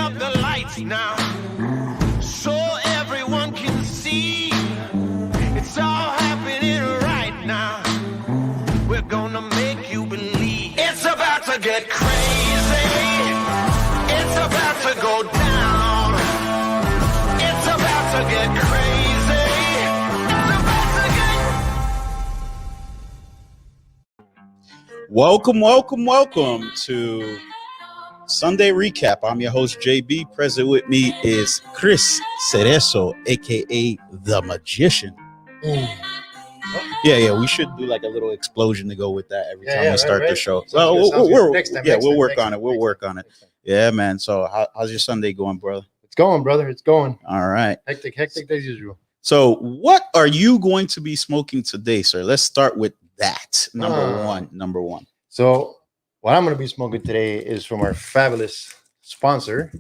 up the lights now, so everyone can see. It's all happening right now. We're gonna make you believe. It's about to get crazy. It's about to go down. It's about to get crazy. It's about to get... Welcome to Sunday Recap. I'm your host, JB. Present with me is Chris Cerezo, aka The Magician. Yeah, we should do like a little explosion to go with that every time we start the show. So we'll work on it. Yeah, man. So how's your Sunday going, brother? It's going, brother. It's going. All right. Hectic as usual. So what are you going to be smoking today, sir? Let's start with that. Number one. So what I'm going to be smoking today is from our fabulous sponsor,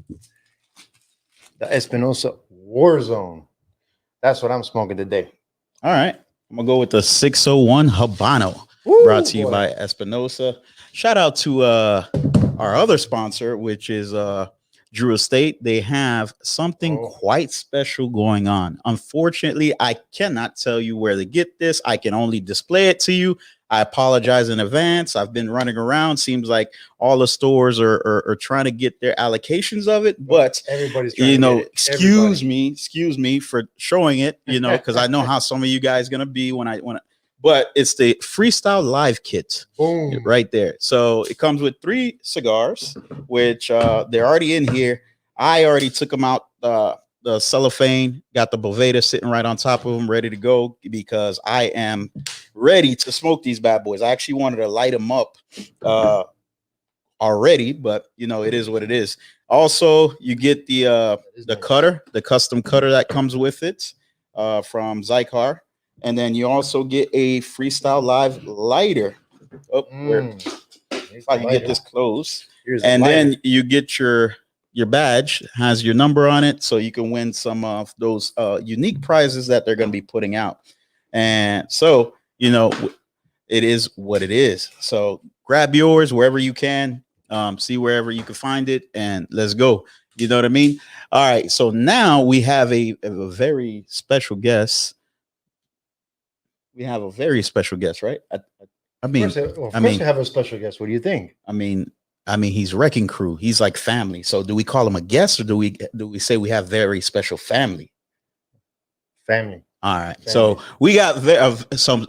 the Espinosa Warzone. That's what I'm smoking today. All right. I'm going to go with the 601 Habano. Brought to you by Espinosa. Shout out to our other sponsor, which is Drew Estate. They have something quite special going on. Unfortunately, I cannot tell you where to get this. I can only display it to you. I apologize in advance. I've been running around. Seems like all the stores are trying to get their allocations of it, but everybody's trying to get it. Excuse me for showing it, because I know how some of you guys gonna be when I but it's the Freestyle Live Kit. Boom. Right there. So it comes with 3 cigars, which they're already in here. I already took them out. The cellophane, got the Boveda sitting right on top of them, ready to go, because I am ready to smoke these bad boys. I actually wanted to light them up already, but it is what it is. Also, you get the cutter, the custom cutter that comes with it from Zycar, and then you also get a Freestyle Live lighter. If I can get this close, and then you get your badge, has your number on it, so you can win some of those unique prizes that they're going to be putting out. And so it is what it is. So grab yours wherever you can, see wherever you can find it, and let's go. You know what I mean? All right, so now we have a very special guest. We have a very special guest, right? I mean, of course we have a special guest. What do you think? I mean, he's Wrecking Crew. He's like family. So do we call him a guest, or do we say we have very special family? Family. All right. Family. So we got some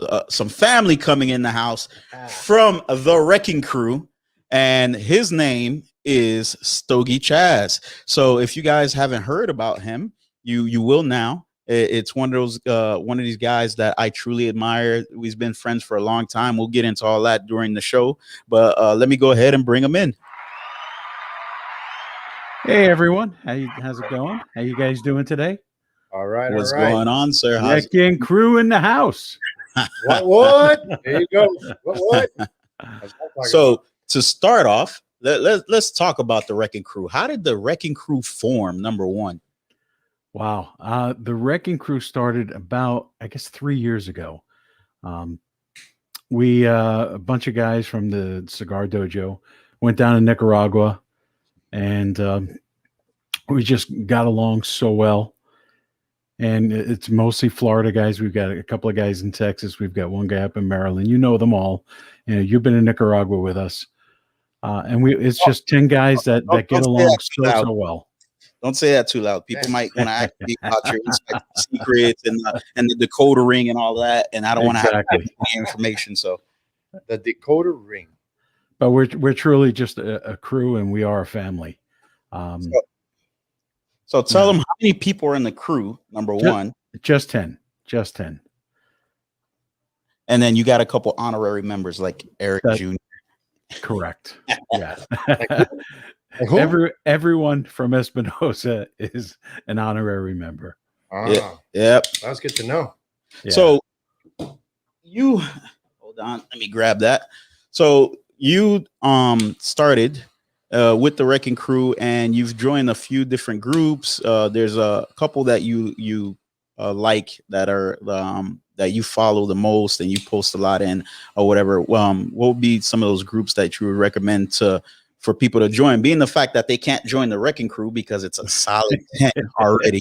family coming in the house from the Wrecking Crew, and his name is Stogie Chas. So if you guys haven't heard about him, you will now. It's one of these guys that I truly admire. We've been friends for a long time. We'll get into all that during the show, but let me go ahead and bring him in. Hey everyone, how's it going? How you guys doing today? All right. What's going on, sir? Wrecking Crew in the house. What? There you go. What? So to start off, let's talk about the Wrecking Crew. How did the Wrecking Crew form? Number one. Wow. The Wrecking Crew started about, I guess, 3 years ago. We, a bunch of guys from the Cigar Dojo, went down to Nicaragua, and we just got along so well. And it's mostly Florida guys. We've got a couple of guys in Texas. We've got one guy up in Maryland. You know them all. You've been in Nicaragua with us. And it's just 10 guys that get along so well. Don't say that too loud. People might want to ask me about your secrets and the decoder ring and all that, and I don't want to have any information. So the decoder ring. But we're truly just a crew, and we are a family. So tell them how many people are in the crew. Number one, just 10. And then you got a couple honorary members like Eric Jr. Correct. Yeah. Everyone from Espinosa is an honorary member. Yep. That's good to know. Yeah. So you hold on, let me grab that. So you started with the Wrecking Crew, and you've joined a few different groups. There's a couple that you like that are that you follow the most and you post a lot in or whatever. What would be some of those groups that you would recommend to for people to join, being the fact that they can't join the Wrecking Crew because it's a solid tent already.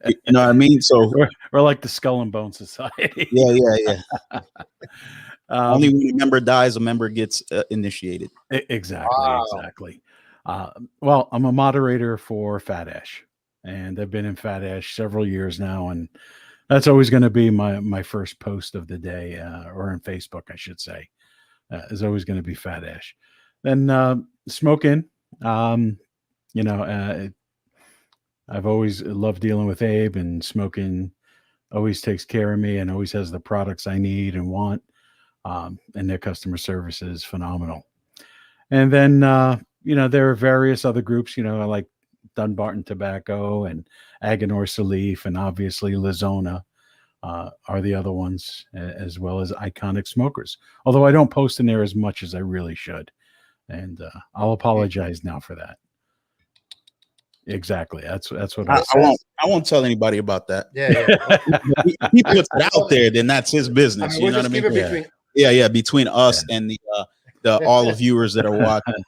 You know what I mean? So we're like the Skull and Bone Society. yeah. Only when a member dies, a member gets initiated. Exactly. Well, I'm a moderator for Fat Ash, and I've been in Fat Ash several years now, and that's always going to be my first post of the day, or on Facebook, I should say, is always going to be Fat Ash. Then smoking, I've always loved dealing with Abe, and smoking always takes care of me and always has the products I need and want. And their customer service is phenomenal. And then, there are various other groups, like Dunbarton Tobacco and Aganor Salif, and obviously Lazona are the other ones, as well as Iconic Smokers. Although I don't post in there as much as I really should. And I'll apologize now for that. Exactly. That's what I won't tell anybody about that. Yeah. If he puts it out there, then that's his business. You know what I mean? Between us and the all the viewers that are watching.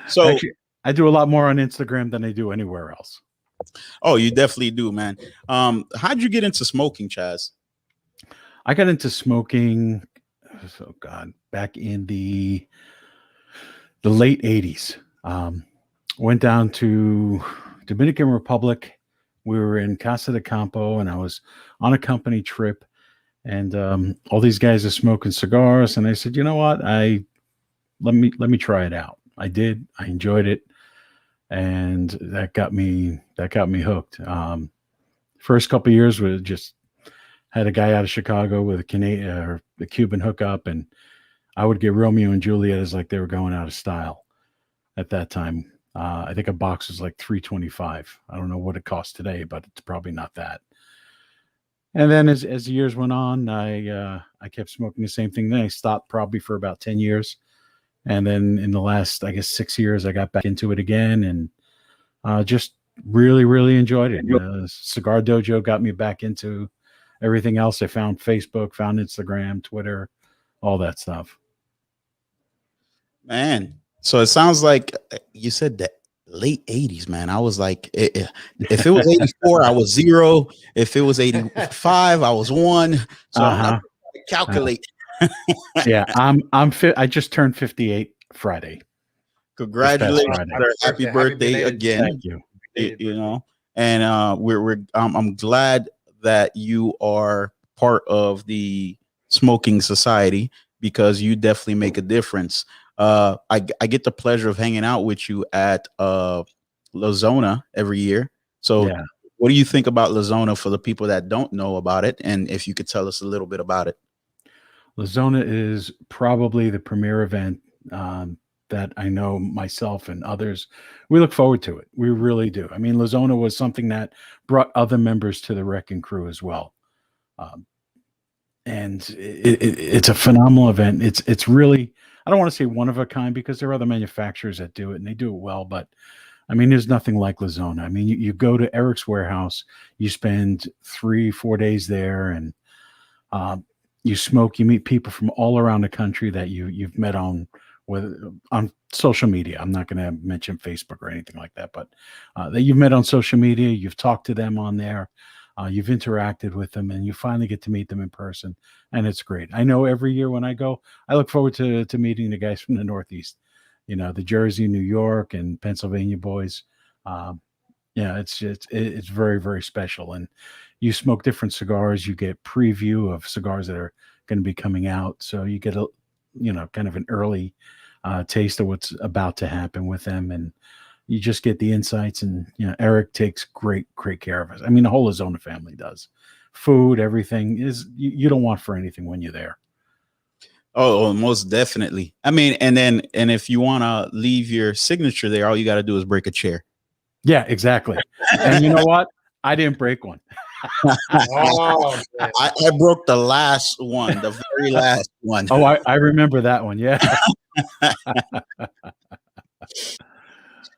So actually, I do a lot more on Instagram than I do anywhere else. Oh, you definitely do, man. How'd you get into smoking, Chaz? I got into smoking, back in the late 80s. Went down to Dominican Republic. We were in Casa de Campo, and I was on a company trip, and all these guys are smoking cigars, and I said, you know what, let me try it out. I did. I enjoyed it, and that got me hooked. First couple of years, we just had a guy out of Chicago with a Cuban hookup, and I would get Romeo and Juliet as like they were going out of style at that time. I think a box was like $3.25. I don't know what it costs today, but it's probably not that. And then as the years went on, I kept smoking the same thing. Then I stopped probably for about 10 years. And then in the last, 6 years, I got back into it again, and just really, really enjoyed it. Cigar Dojo got me back into everything else. I found Facebook, found Instagram, Twitter, all that stuff. Man, so it sounds like you said that late 80s, man. I was like, if it was 84, I was 0. If it was 85, I was 1. So I'm not calculate. Yeah, I just turned 58 Friday. Congratulations, Friday. Happy birthday again. Thank you. And I'm glad that you are part of the smoking society, because you definitely make a difference. I get the pleasure of hanging out with you at Lazona every year. So what do you think about Lazona for the people that don't know about it? And if you could tell us a little bit about it. Lazona is probably the premier event that I know myself and others. We look forward to it. We really do. I mean, Lazona was something that brought other members to the Wrecking Crew as well. And it's a phenomenal event. It's really, I don't want to say one of a kind, because there are other manufacturers that do it and they do it well, but I mean, there's nothing like Lazona. I mean, you go to Eric's warehouse, you spend 3-4 days there, and you smoke, you meet people from all around the country that you've met on social media. I'm not going to mention Facebook or anything like that, but that you've met on social media, you've talked to them on there. You've interacted with them, and you finally get to meet them in person, and it's great. I know every year when I go, I look forward to meeting the guys from the Northeast, the Jersey, New York, and Pennsylvania boys. It's very, very special. And you smoke different cigars. You get preview of cigars that are going to be coming out, so you get a kind of an early taste of what's about to happen with them, and you just get the insights. And Eric takes great care of us. I mean, the whole Lazona family does. Food, everything is you don't want for anything when you're there. Oh, most definitely. I mean, and if you want to leave your signature there, all you got to do is break a chair. Yeah, exactly. And you know what? I didn't break one. I broke the last one, the very last one. Oh, I remember that one. Yeah.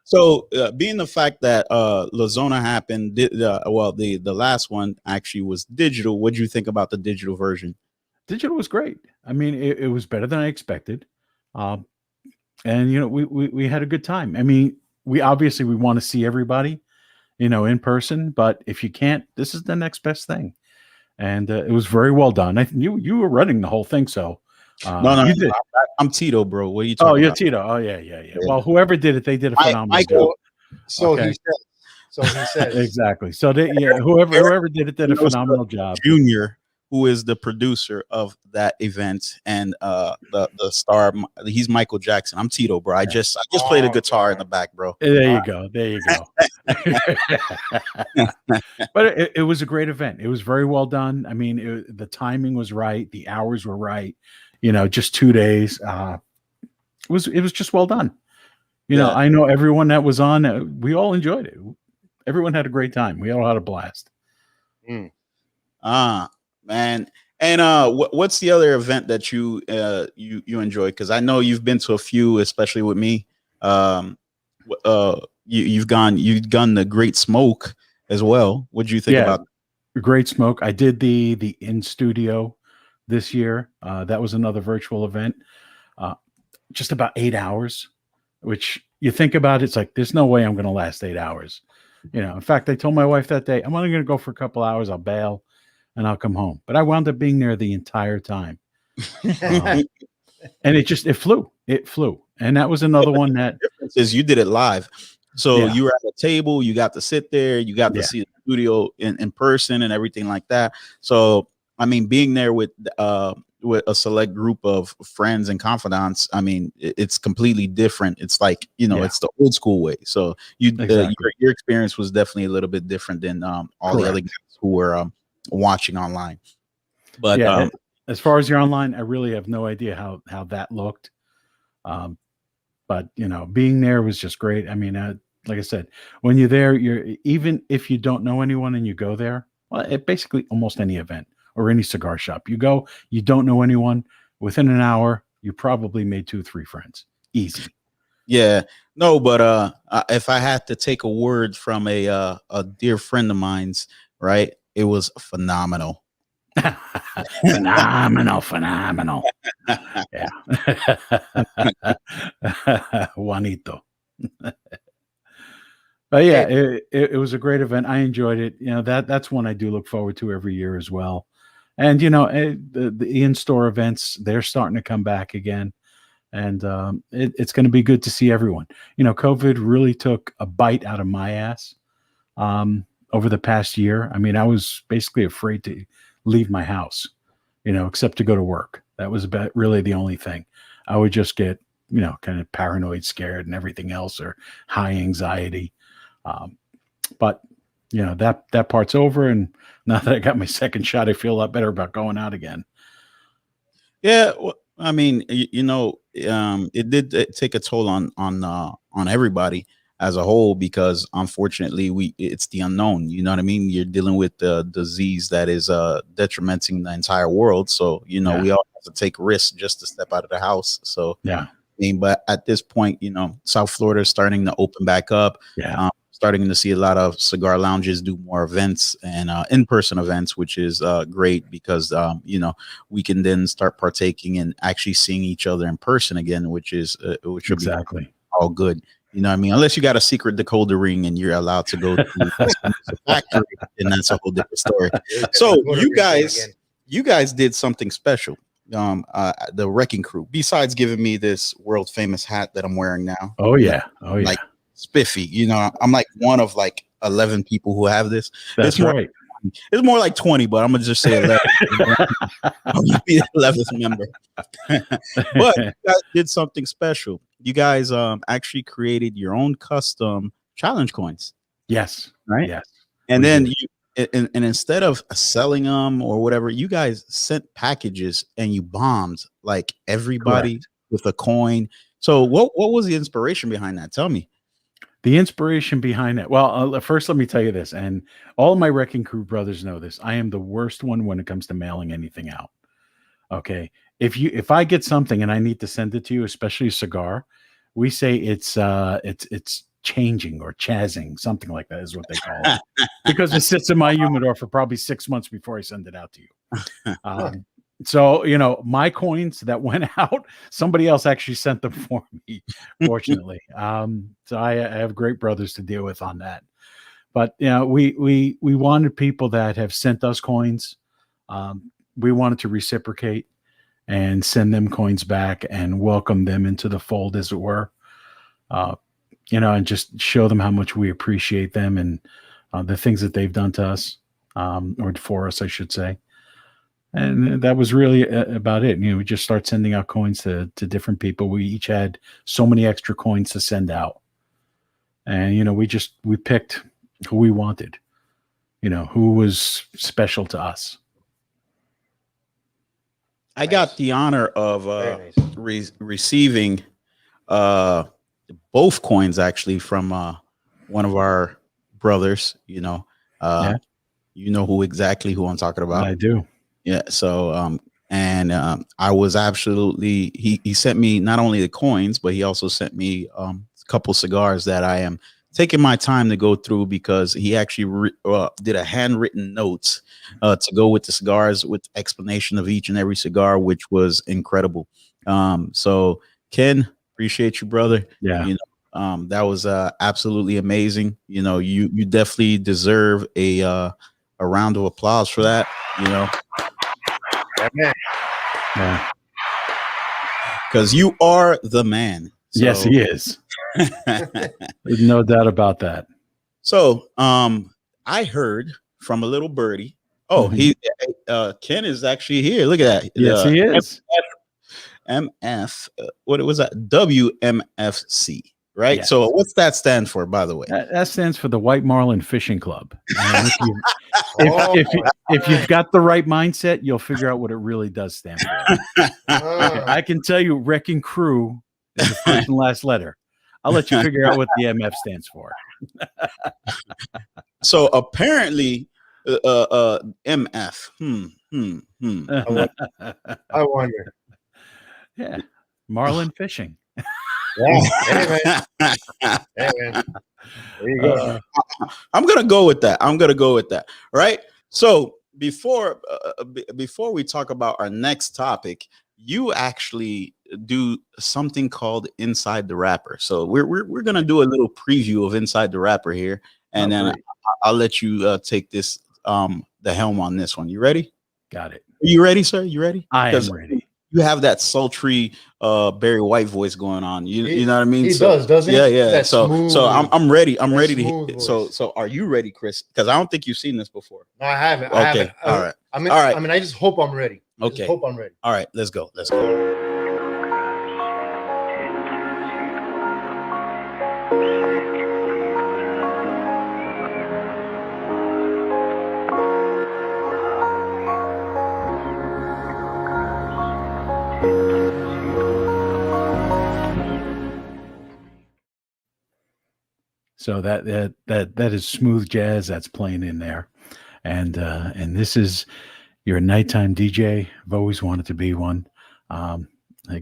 So, being the fact that Lazona happened, the last one actually was digital. What do you think about the digital version? Digital was great. I mean, it was better than I expected. and we had a good time. I mean, we obviously we want to see everybody, in person, but if you can't, this is the next best thing. And it was very well done. You were running the whole thing, so No, you did. I'm Tito, bro. What are you Oh, talking you're about? Tito. Oh, yeah. Well, whoever did it, they did a phenomenal job. So Okay. he says. So he says. Exactly. So whoever did it did a phenomenal job. Junior, who is the producer of that event, and the star, he's Michael Jackson. I'm Tito, bro. I just played a guitar in the back, bro. There you go. But it was a great event. It was very well done. I mean, the timing was right. The hours were right. Just 2 days. It was just well done. I know everyone that was on. We all enjoyed it. Everyone had a great time. We all had a blast. Man. And what's the other event that you enjoy? Because I know you've been to a few, especially with me. You've gone the Great Smoke as well. What do you think about Great Smoke? I did the in studio this year. That was another virtual event. Just about 8 hours, which you think about, it's like there's no way I'm going to last 8 hours. In fact, I told my wife that day, I'm only going to go for a couple hours. I'll bail and I'll come home. But I wound up being there the entire time. And it flew. And that was another one that is you did it live. So you were at a table, you got to sit there, you got to see the studio in person and everything like that. So, I mean, being there with a select group of friends and confidants, I mean, it's completely different. It's like, it's the old school way. So your experience was definitely a little bit different than all the other guys who were watching online. But as far as your online, I really have no idea how that looked. But being there was just great. I mean, like I said, when you're there, even if you don't know anyone and you go there, well, it basically almost any event or any cigar shop you go, you don't know anyone. Within an hour, you probably made 2-3 friends. Easy. Yeah, no, but if I had to take a word from a dear friend of mine's, right, it was phenomenal. phenomenal. Yeah. Juanito. But yeah, it was a great event. I enjoyed it. That's one I do look forward to every year as well. And the in-store events, they're starting to come back again, and it's going to be good to see everyone. COVID really took a bite out of my ass over the past year. I mean, I was basically afraid to leave my house, except to go to work. That was about really the only thing. I would just get, kind of paranoid, scared, and everything else, or high anxiety. But that part's over, and now that I got my second shot, I feel a lot better about going out again. Yeah, well, I mean, it did take a toll on everybody as a whole, because unfortunately it's the unknown. You know what I mean? You're dealing with the disease that is detrimenting the entire world. So we all have to take risks just to step out of the house. So I mean, but at this point, South Florida is starting to open back up. Starting to see a lot of cigar lounges do more events and in-person events, which is great, because we can then start partaking and actually seeing each other in person again, which would exactly be all good. You know what I mean? Unless you got a secret decoder ring and you're allowed to go to the factory, and that's a whole different story. So you guys did something special. The Wrecking Crew, besides giving me this world famous hat that I'm wearing now. Oh yeah. Like spiffy, I'm like one of like 11 people who have this. That's right. It's more like 20, but I'm gonna just say 11. I'm gonna be the 11th member. But you guys did something special. You guys actually created your own custom challenge coins. Yes. Right. Yes. And then and instead of selling them or whatever, you guys sent packages and you bombed like everybody with a coin. So what was the inspiration behind that? Tell me. The inspiration behind that. Well, first, let me tell you this, and all of my Wrecking Crew brothers know this. I am the worst one when it comes to mailing anything out. Okay. If I get something and I need to send it to you, especially a cigar, we say it's changing or chazzing, something like that is what they call it, because it sits in my humidor for probably 6 months before I send it out to you. So, my coins that went out, somebody else actually sent them for me, fortunately. So I have great brothers to deal with on that. But, we wanted people that have sent us coins. We wanted to reciprocate and send them coins back and welcome them into the fold, as it were. And just show them how much we appreciate them and the things that they've done to us, or for us, I should say. And that was really about it. We just start sending out coins to different people. We each had so many extra coins to send out. And, we picked who we wanted, who was special to us. I got the honor of receiving both coins actually from one of our brothers. You know who I'm talking about. I do. Yeah. So I was absolutely, he sent me not only the coins, but he also sent me a couple cigars that I am taking my time to go through, because he actually did a handwritten notes to go with the cigars with explanation of each and every cigar, which was incredible. So Ken, appreciate you, brother. Yeah. That was absolutely amazing. You definitely deserve a round of applause for that. Yeah. Because you are the man. So. Yes, he is. There's no doubt about that. So, I heard from a little birdie. Oh, Ken is actually here. Look at that. Yes, he is. MF. What was that? WMFC. Right. Yes. So, what's that stand for, by the way? That stands for the White Marlin Fishing Club. And if you've got the right mindset, you'll figure out what it really does stand for. I can tell you, Wrecking Crew is the first and last letter. I'll let you figure out what the MF stands for. So apparently, MF. I wonder. Yeah, Marlin Fishing. Yeah. Hey, man. There you go. I'm gonna go with that. Right. So before we talk about our next topic, you actually do something called Inside the Wrapper. So we're gonna do a little preview of Inside the Wrapper here, and then I'll let you take this the helm on this one. You ready? Got it. Are you ready, sir? You ready? I am ready. You have that sultry Barry White voice going on. You know what I mean? He does, doesn't he? Yeah. That So smooth, I'm ready. I'm ready to smooth voice. So are you ready, Chris? Because I don't think you've seen this before. No, I haven't. Okay. All right. I mean, I just hope I'm ready. Okay. Hope I'm ready. All right. Let's go. So that is smooth jazz that's playing in there, and this is your nighttime DJ. I've always wanted to be one. I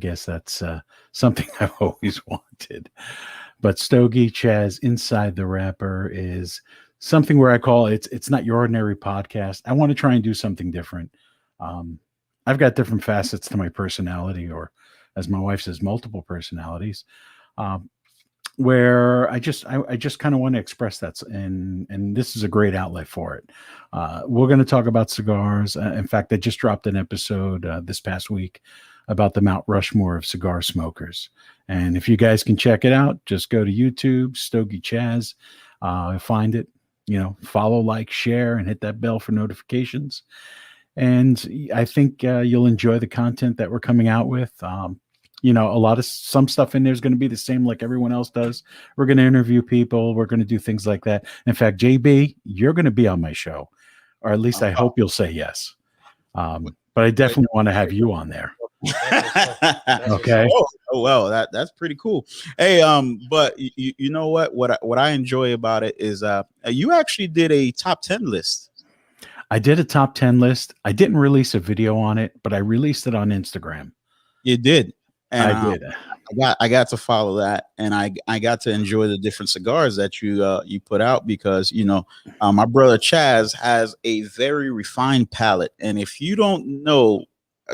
guess that's something I've always wanted. But Stogie Chaz Inside the Wrapper is something where I call it's not your ordinary podcast. I want to try and do something different. I've got different facets to my personality, or as my wife says, multiple personalities. Where I just kind of want to express that, and this is a great outlet for it. We're going to talk about cigars. In fact, I just dropped an episode this past week about the Mount Rushmore of cigar smokers. And if you guys can check it out, just go to YouTube, Stogie Chaz, find it, follow, like, share, and hit that bell for notifications. And I think you'll enjoy the content that we're coming out with. Some stuff in there is going to be the same like everyone else does. We're going to interview people. We're going to do things like that. In fact, JB, you're going to be on my show, or at least I hope you'll say yes. But I definitely want to have you on there. Okay. Oh well, that's pretty cool. Hey, but you know what I enjoy about it is you actually did a top 10 list. I did a top 10 list. I didn't release a video on it, but I released it on Instagram. You did. And I did. I got to follow that, and I got to enjoy the different cigars that you put out, because my brother Chaz has a very refined palate, and if you don't know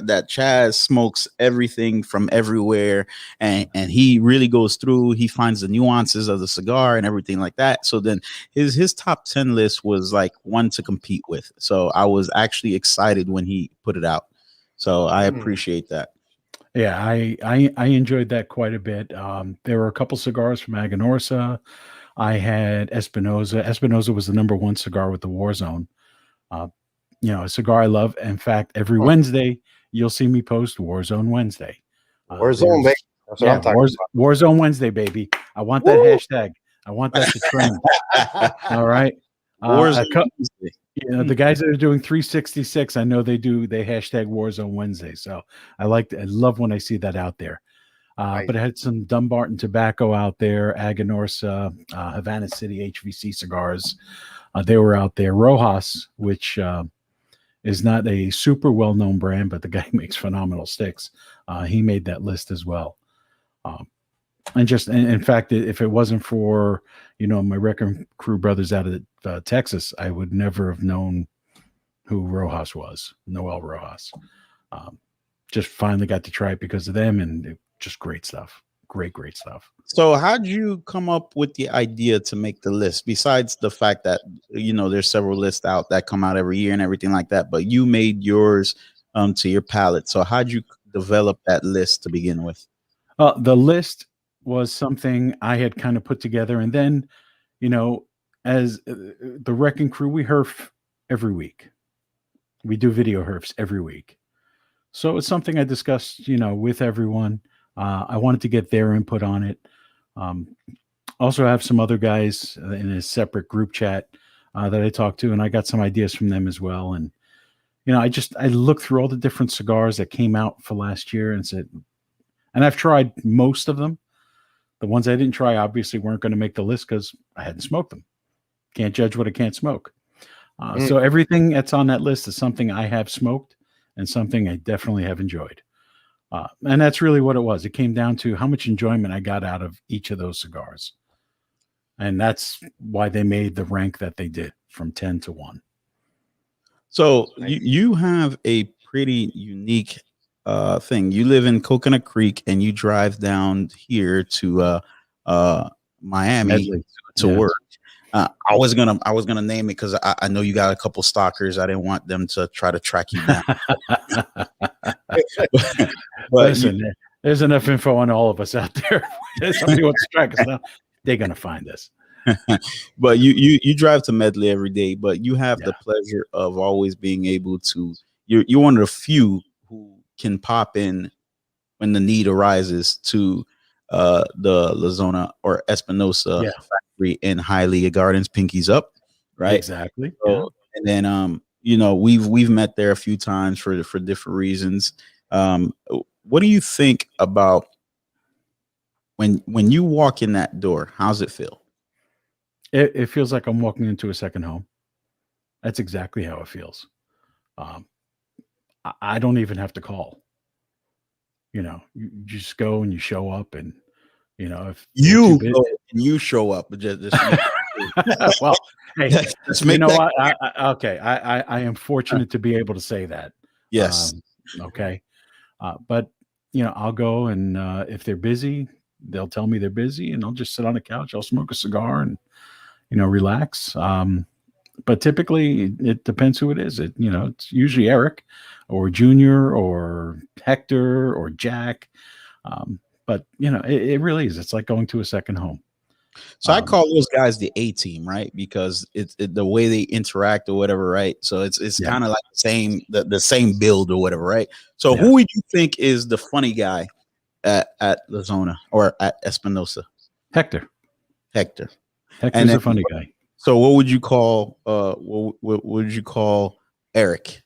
that Chaz smokes everything from everywhere, and he really goes through. He finds the nuances of the cigar and everything like that. So then his top 10 list was like one to compete with. So I was actually excited when he put it out. So I appreciate that. Yeah, I enjoyed that quite a bit. There were a couple cigars from Aganorsa. I had Espinosa. Espinosa was the number one cigar with the Warzone. A cigar I love. In fact, every Wednesday you'll see me post Warzone Wednesday. Warzone, baby. That's what I'm talking about. Warzone Wednesday, baby. I want that hashtag. I want that to trend. All right. The guys that are doing 366, I know they hashtag Warzone Wednesday. So I love when I see that out there. But I had some Dumbarton tobacco out there, Aganorsa, Havana City HVC cigars. They were out there. Rojas, which is not a super well-known brand, but the guy makes phenomenal sticks. He made that list as well. In fact, if it wasn't for, my Wrecking Crew brothers out of Texas, I would never have known who Rojas was, Noel Rojas. Just finally got to try it because of them, and just great stuff. Great stuff. So how'd you come up with the idea to make the list, besides the fact that, there's several lists out that come out every year and everything like that, but you made yours to your palate. So how'd you develop that list to begin with? The list was something I had kind of put together. And then, as the Wrecking Crew, we herf every week. We do video herfs every week. So it's something I discussed, with everyone. I wanted to get their input on it. Also have some other guys in a separate group chat that I talked to, and I got some ideas from them as well. And, I looked through all the different cigars that came out for last year and said, and I've tried most of them. The ones I didn't try obviously weren't going to make the list because I hadn't smoked them. Can't judge what I can't smoke. So everything that's on that list is something I have smoked and something I definitely have enjoyed. And that's really what it was. It came down to how much enjoyment I got out of each of those cigars. And that's why they made the rank that they did from 10 to 1. So you have a pretty unique thing. You live in Coconut Creek and you drive down here to Miami to work. I was gonna name it because I know you got a couple stalkers. I didn't want them to try to track you down. but listen, there's enough info on all of us out there. If somebody wants to track us down, they're gonna find us. But you drive to Medley every day, but you have the pleasure of always being able to. You're one of the few who can pop in when the need arises to the La Zona or Espinosa factory in Hialeah Gardens. Pinkies up, right? Exactly. So, and then we've met there a few times for different reasons. What do you think about when you walk in that door? How's it feel? It feels like I'm walking into a second home. That's exactly how it feels. I don't even have to call. You just go and you show up, and if you show up, just well, hey, okay. I am fortunate to be able to say that. Yes. Okay. But I'll go, and if they're busy, they'll tell me they're busy, and I'll just sit on the couch. I'll smoke a cigar and relax. But typically it depends who it is. It's usually Eric or Junior or Hector or Jack. But it really is. It's like going to a second home. So I call those guys the A team, right? Because it's the way they interact or whatever, right? So it's kind of like the same build or whatever, right? So who would you think is the funny guy at La Zona or at Espinosa? Hector's and a funny guy. So what would you call what would you call Eric?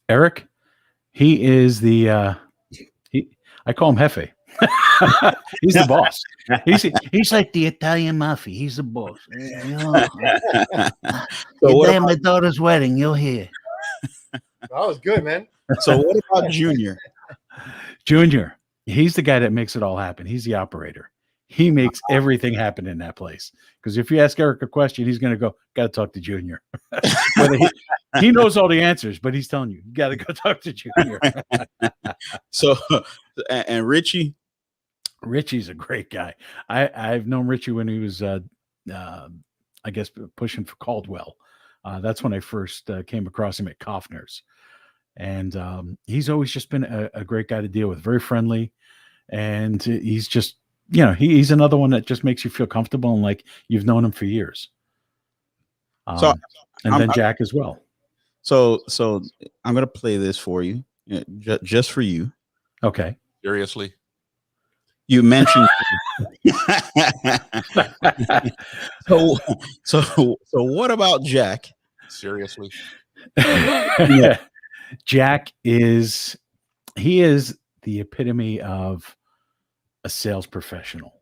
Eric, he is the I call him Jefe. He's the boss. He's like the Italian mafia. He's the boss. So at my daughter's wedding, you'll hear. That was good, man. So what about Junior? Junior, he's the guy that makes it all happen. He's the operator. He makes everything happen in that place. Because if you ask Eric a question, he's going to go, got to talk to Junior. he knows all the answers, but he's telling you got to go talk to Junior. So, and Richie. Richie's a great guy. I've known Richie when he was, I guess, pushing for Caldwell. That's when I first came across him at Kaufner's. And he's always just been a great guy to deal with, very friendly. And he's just, he's another one that just makes you feel comfortable and like you've known him for years. And then Jack as well. So I'm going to play this for you, just for you. Okay. Seriously? You mentioned so what about Jack? Seriously? Jack is the epitome of a sales professional.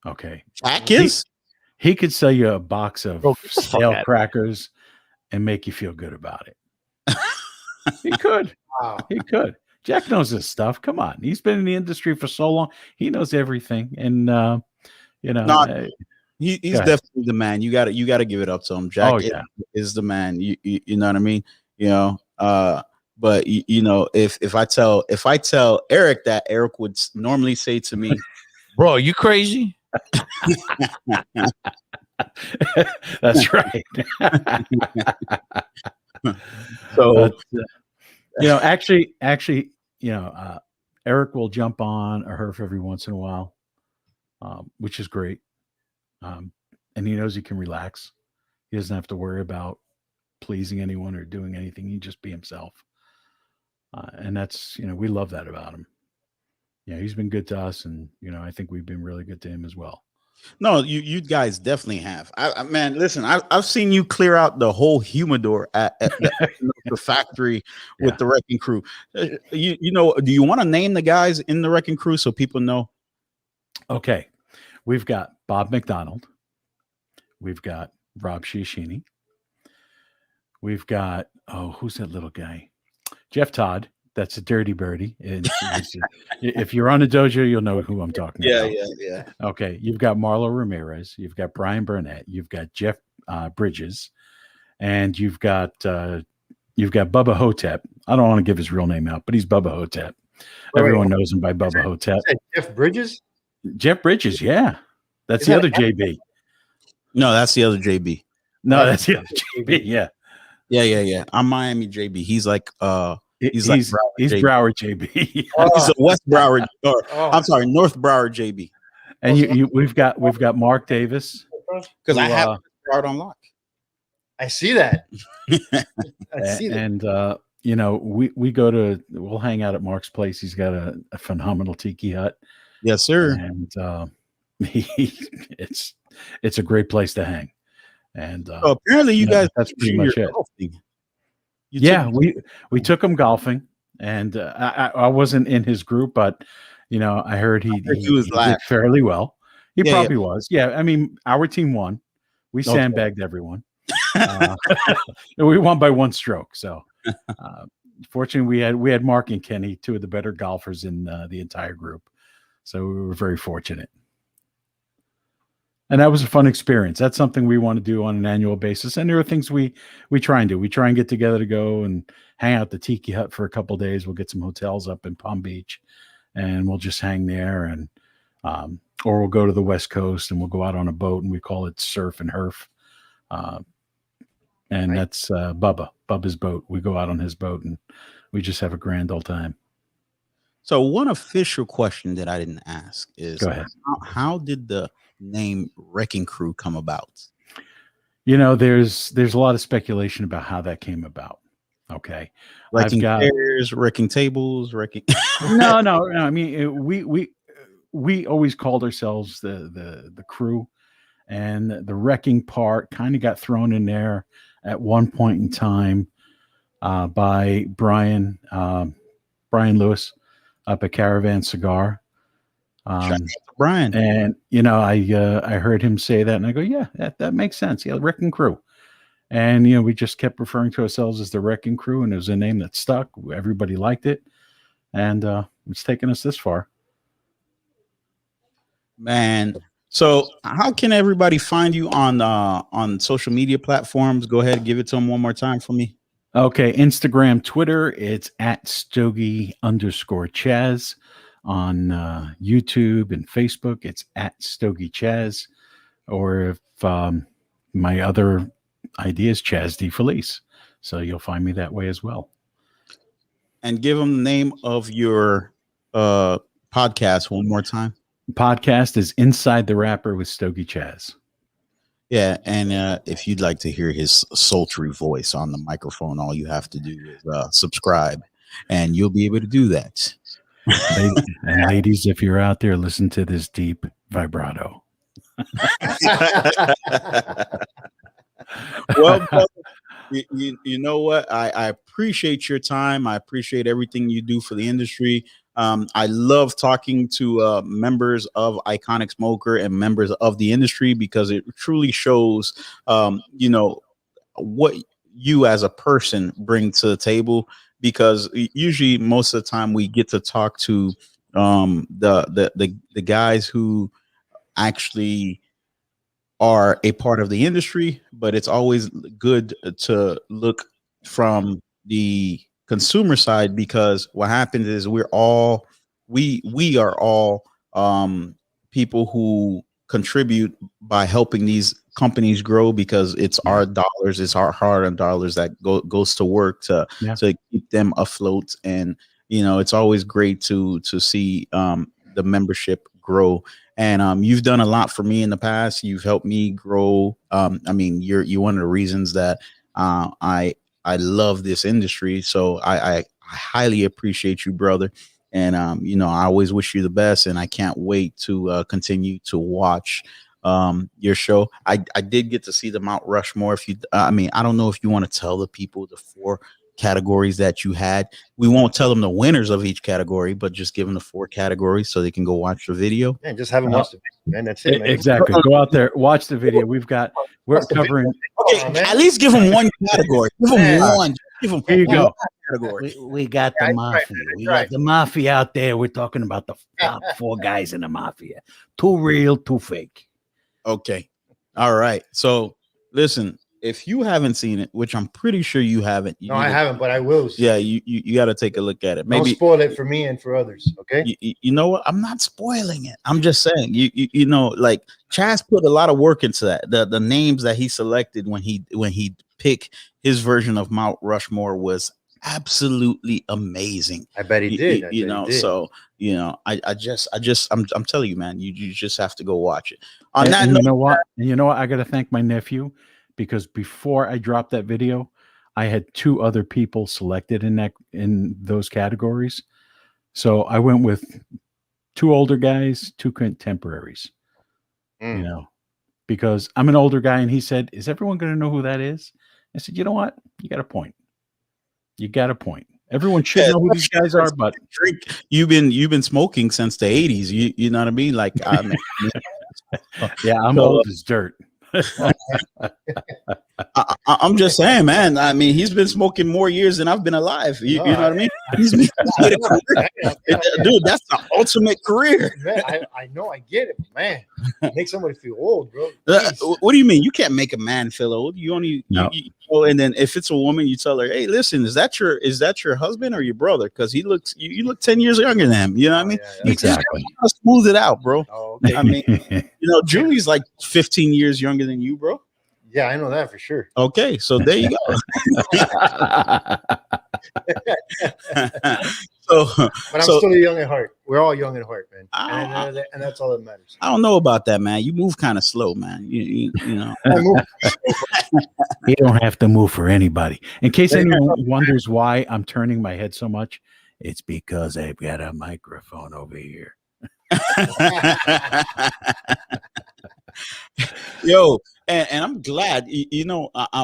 Okay. Jack is? He could sell you a box of stale crackers and make you feel good about it. He could. Wow. He could. Jack knows this stuff. Come on. He's been in the industry for so long. He knows everything. And he's definitely the man. You gotta give it up to him. Jack is the man. You know what I mean? But if I tell Eric that, Eric would normally say to me, "Bro, are you crazy?" That's right. So actually, Eric will jump on a Herf every once in a while, which is great. And he knows he can relax. He doesn't have to worry about pleasing anyone or doing anything. He just be himself. And that's, we love that about him. Yeah, he's been good to us, and I think we've been really good to him as well. No, you guys definitely have. Man, listen, I've seen you clear out the whole humidor at the factory with the wrecking crew. Do you want to name the guys in the wrecking crew so people know? Okay, we've got Bob McDonald, we've got Rob Shishini, we've got who's that little guy? Jeff Todd. That's a dirty birdie. If you're on the dojo, you'll know who I'm talking about. Yeah. Okay. You've got Marlo Ramirez. You've got Brian Burnett. You've got Jeff Bridges. And you've got Bubba Hotep. I don't want to give his real name out, but he's Bubba Hotep. Everyone knows him by Bubba Hotep. Jeff Bridges? Jeff Bridges, yeah. That's the other JB. No, that's the other JB. No, that's the other JB. Yeah. Yeah. I'm Miami JB. He's like He's Broward JB. He's a West Broward, I'm sorry, North Broward JB. And we've got Mark Davis, because I have Broward on lock. I see that. And we'll hang out at Mark's place. He's got a phenomenal tiki hut. Yes, sir. And it's a great place to hang. And apparently you guys, that's pretty much it. We took him golfing, and I wasn't in his group, but I heard he did fairly well. He probably was. Yeah, I mean, our team won. We sandbagged everyone. We won by one stroke. So, fortunately, we had Mark and Kenny, two of the better golfers in the entire group. So we were very fortunate. And that was a fun experience. That's something we want to do on an annual basis. And there are things we try and do. We try and get together to go and hang out at the Tiki Hut for a couple of days. We'll get some hotels up in Palm Beach, and we'll just hang there. And or we'll go to the West Coast and we'll go out on a boat, and we call it Surf and Herf. And that's Bubba's boat. We go out on his boat, and we just have a grand old time. So one official question that I didn't ask is, go ahead. How did the name Wrecking Crew come about? There's a lot of speculation about how that came about. Okay. Wrecking chairs, wrecking tables, wrecking. No. I mean, we always called ourselves the crew, and the wrecking part kind of got thrown in there at one point in time by Brian Lewis up at Caravan Cigar. Brian. And I heard him say that, and I go, yeah, that makes sense. Yeah, Wrecking Crew. And we just kept referring to ourselves as the Wrecking Crew, and it was a name that stuck. Everybody liked it, and it's taken us this far. Man, so how can everybody find you on social media platforms? Go ahead and give it to them one more time for me. Okay, Instagram, Twitter, it's at Stogie_Chaz. On YouTube and Facebook, it's at Stogie Chaz. Or if my other idea is Chas DeFelice. So you'll find me that way as well. And give them the name of your podcast one more time. Podcast is Inside the Rapper with Stogie Chaz. Yeah, and if you'd like to hear his sultry voice on the microphone, all you have to do is subscribe, and you'll be able to do that. And ladies, if you're out there, listen to this deep vibrato. Well, brother, you know what? I appreciate your time. I appreciate everything you do for the industry. I love talking to members of Iconic Smoker and members of the industry because it truly shows, what you as a person bring to the table. Because usually, most of the time, we get to talk to the guys who actually are a part of the industry, but it's always good to look from the consumer side, because what happens is we are all people who contribute by helping these companies grow, because it's our dollars, it's our hard-earned dollars that goes to work to keep them afloat. And it's always great to see the membership grow. And you've done a lot for me in the past. You've helped me grow. You're one of the reasons that I love this industry. So I highly appreciate you, brother. And I always wish you the best. And I can't wait to continue to watch your show. I did get to see the Mount Rushmore. I don't know if you want to tell the people the 4 categories that you had. We won't tell them the winners of each category, but just give them the 4 categories so they can go watch the video. Yeah, just have them watch the video, man. That's it, man. Exactly. Go out there, watch the video. We're covering. Okay, at least give them one category. Give them one. Give them. Here you go. Category. We got the mafia. We got the mafia out there. We're talking about the top 4 guys in the mafia. 2 real, 2 fake. Okay. All right. So listen, if you haven't seen it, which I'm pretty sure you haven't. I haven't, but I will. Yeah, you got to take a look at it. Maybe don't spoil it for me and for others. Okay. You know what? I'm not spoiling it. I'm just saying. Like Chas put a lot of work into that. The names that he selected when he picked his version of Mount Rushmore was absolutely amazing. I bet he did. So I'm telling you, man, you just have to go watch it. And you know what? I got to thank my nephew, because before I dropped that video, I had 2 other people selected in those categories. So I went with 2 older guys, 2 contemporaries. Because I'm an older guy, and he said, "Is everyone going to know who that is?" I said, "You know what? You got a point. Everyone should know who these guys are, but you've been smoking since the 80s. You know what I mean? Like, yeah, I'm old as dirt. I'm just saying, man. I mean, he's been smoking more years than I've been alive. You know what I mean? He's been dude, that's the ultimate career. Man, I know, I get it, man. Make somebody feel old, bro. What do you mean? You can't make a man feel old. You only and then if it's a woman, you tell her, "Hey, listen, is that your husband or your brother? Because you look 10 years younger than him." You know what I mean? Exactly. Smooth it out, bro. Oh, okay. I mean, Julie's like 15 years younger than you, bro. Yeah, I know that for sure. Okay, so there you go. But I'm still young at heart. We're all young at heart, man. And that's all that matters. I don't know about that, man. You move kind of slow, man. You know. You don't have to move for anybody. In case anyone wonders why I'm turning my head so much, it's because I've got a microphone over here. Yo, and I'm glad,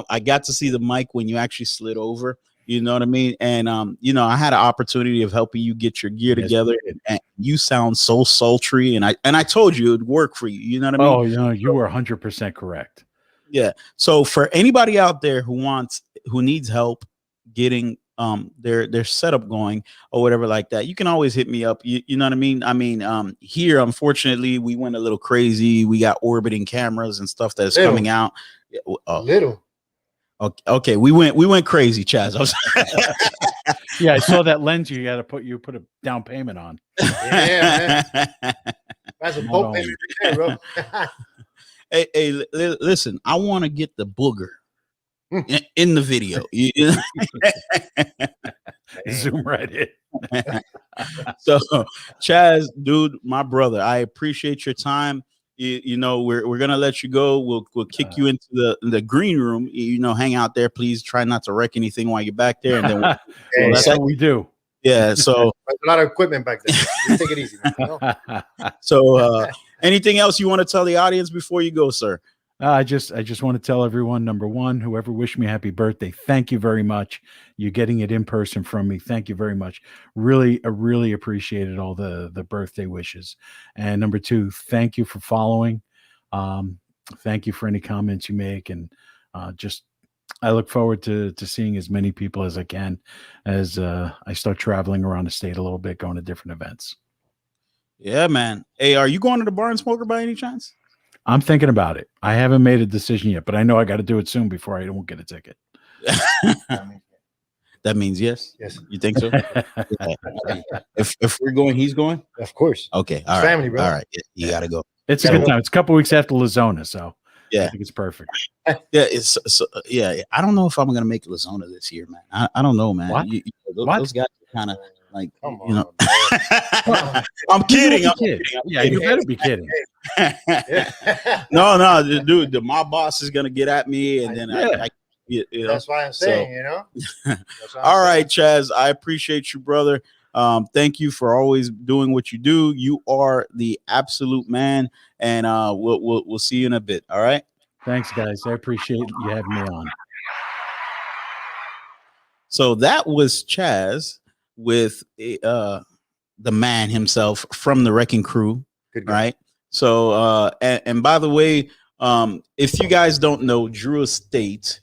I got to see the mic when you actually slid over. You know what I mean? And I had an opportunity of helping you get your gear together, and you sound so sultry. And I told you it'd work for you. You know what I mean? Oh, you were 100% correct. Yeah. So for anybody out there who needs help getting their setup going or whatever like that, you can always hit me up. You know what I mean? I mean, here, unfortunately, we went a little crazy. We got orbiting cameras and stuff that's coming out. Little. Okay, we went crazy, Chaz. Yeah, I saw that lens you got to put a down payment on. Yeah, man. That's a Not boat only. payment right there, bro. Listen, I want to get the booger in the video. Zoom right in. So, Chaz, dude, my brother, I appreciate your time. You know, we're gonna let you go. We'll kick you into the green room. You know, hang out there. Please try not to wreck anything while you're back there. And then Well, that's what we do. yeah. So There's a lot of equipment back there. You take it easy, man, you know? so anything else you want to tell the audience before you go, sir? I just want to tell everyone, number one, whoever wished me happy birthday, thank you very much. You're getting it in person from me. Thank you very much. Really, I really appreciated all the birthday wishes. And number two, thank you for following. Thank you for any comments you make. And just, I look forward to seeing as many people as I can as I start traveling around the state a little bit, going to different events. Yeah, man. Hey, are you going to the Bar and Smoker by any chance? I'm thinking about it. I haven't made a decision yet, but I know I got to do it soon before I don't get a ticket. That means yes. Yes. You think so? Yeah. If we're going, he's going. Of course. Okay. All right. Family, bro. All right. Yeah, you gotta go. It's a good time. It's a couple weeks after Lazona, so Yeah. I think it's perfect. Yeah. It's yeah. I don't know if I'm gonna make Lazona this year, man. I don't know, man. What? Those guys are kind of like, Come you know. on, I'm kidding. You I'm kid. kidding. Yeah, you better be kidding. No, dude. My boss is gonna get at me, and then Yeah. I you know. That's why I'm saying, you know. That's why I'm All saying. right, Chaz. I appreciate you, brother. Thank you for always doing what you do. You are the absolute man, and we'll see you in a bit. All right. Thanks, guys. I appreciate you having me on. So that was Chaz with the man himself from the Wrecking Crew. Good guy. Right. So and by the way, if you guys don't know, Drew Estate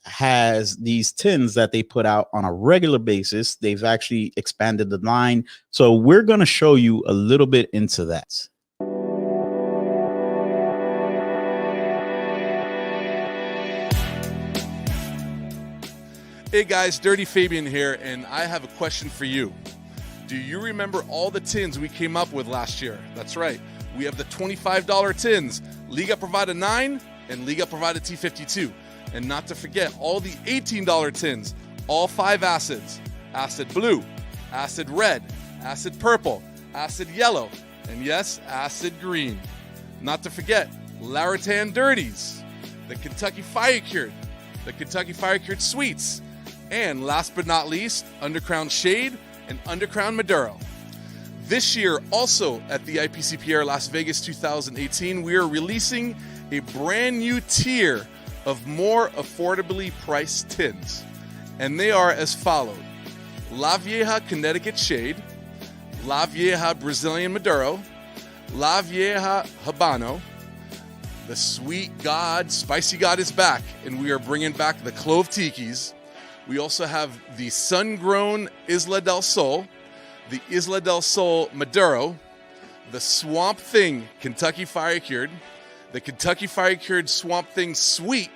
has these tins that they put out on a regular basis. They've actually expanded the line. So we're going to show you a little bit into that. Hey guys, Dirty Fabian here, and I have a question for you. Do you remember all the tins we came up with last year? That's right. We have the $25 tins, Liga Privada 9 and Liga Privada T52. And not to forget all the $18 tins, all 5 acids, acid blue, acid red, acid purple, acid yellow, and yes, acid green. Not to forget Laritan Dirties, the Kentucky Fire Cured, the Kentucky Fire Cured Sweets, and last but not least, Undercrown Shade and Undercrown Maduro. This year, also at the IPCPR Las Vegas 2018, we are releasing a brand new tier of more affordably priced tins. And they are as followed: La Vieja Connecticut Shade, La Vieja Brazilian Maduro, La Vieja Habano, the Sweet God, Spicy God is back, and we are bringing back the Clove Tikis. We also have the Sun-Grown Isla del Sol, the Isla del Sol Maduro, the Swamp Thing Kentucky Fire Cured, the Kentucky Fire Cured Swamp Thing Sweet,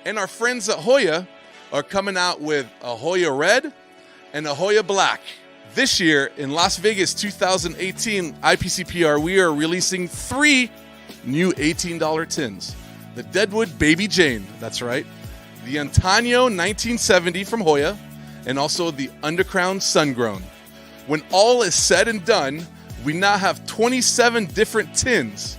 and our friends at Hoya are coming out with a Hoya Red and a Hoya Black. This year in Las Vegas 2018 IPCPR, we are releasing 3 new $18 tins. The Deadwood Baby Jane, that's right, the Antonio 1970 from Hoya, and also the Undercrown Sun-Grown. When all is said and done, we now have 27 different tins.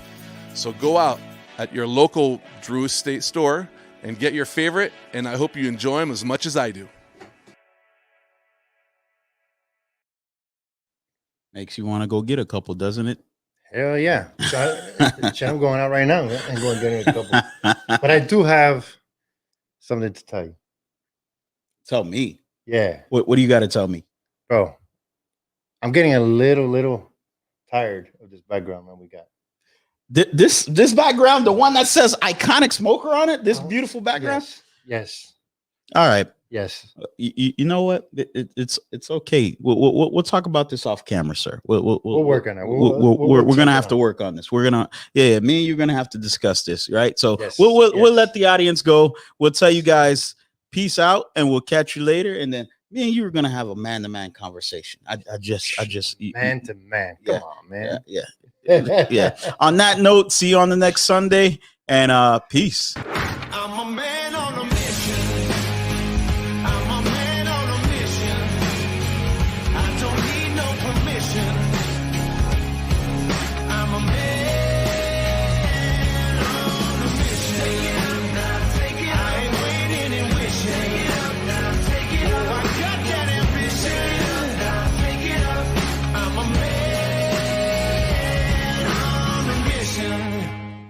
So go out at your local Drew Estate store and get your favorite, and I hope you enjoy them as much as I do. Makes you want to go get a couple, doesn't it? Hell yeah. So I'm going out right now and going to get a couple. But I do have something to tell you. Tell me. Yeah. What do you got to tell me? Bro, I'm getting a little tired of this background that we got. This background, the one that says Iconic Smoker on it, this beautiful background. Yes. All right. Yes. You know what? It's okay. We'll talk about this off camera, sir. We'll work on it. We're gonna have to work on this. We're gonna me and you're gonna have to discuss this, right? So Yes, we'll let the audience go. We'll tell you guys peace out, and we'll catch you later. And then me and you are gonna have a man-to-man conversation. I just Man to man. Come on, man. yeah. On that note, see you on the next Sunday, and peace.